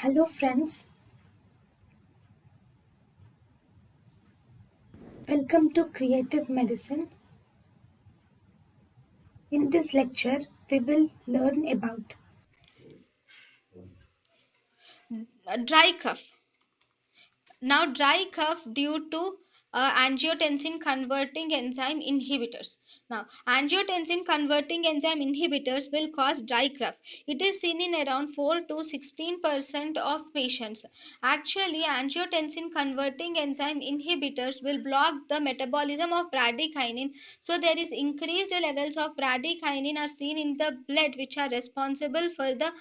Hello, friends. Welcome to Creative Medicine. In this lecture, we will learn about Dry cough. Now, dry cough due to angiotensin converting enzyme inhibitors. Now, angiotensin converting enzyme inhibitors will cause dry cough. It is seen in around 4 to 16% of patients. Actually, angiotensin converting enzyme inhibitors will block the metabolism of bradykinin. So, there is increased levels of bradykinin are seen in the blood, which are responsible for the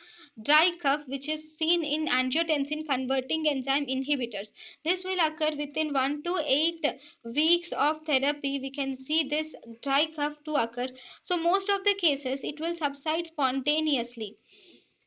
dry cough, which is seen in angiotensin converting enzyme inhibitors. This will occur within 1 to 8 weeks of therapy. We can see this dry cough to occur. So most of the cases it will subside spontaneously.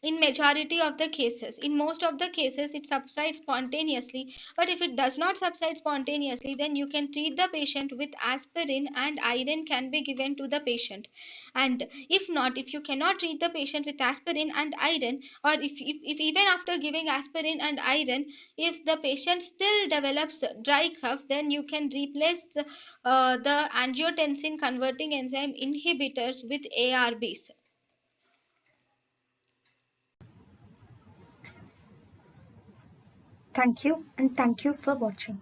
In majority of the cases, in most of the cases it subsides spontaneously, but if it does not subside spontaneously, then you can treat the patient with aspirin and iron can be given to the patient. And if not, if you cannot treat the patient with aspirin and iron, or if even after giving aspirin and iron, if the patient still develops dry cough, then you can replace the angiotensin converting enzyme inhibitors with ARBs. thank you and thank you for watching.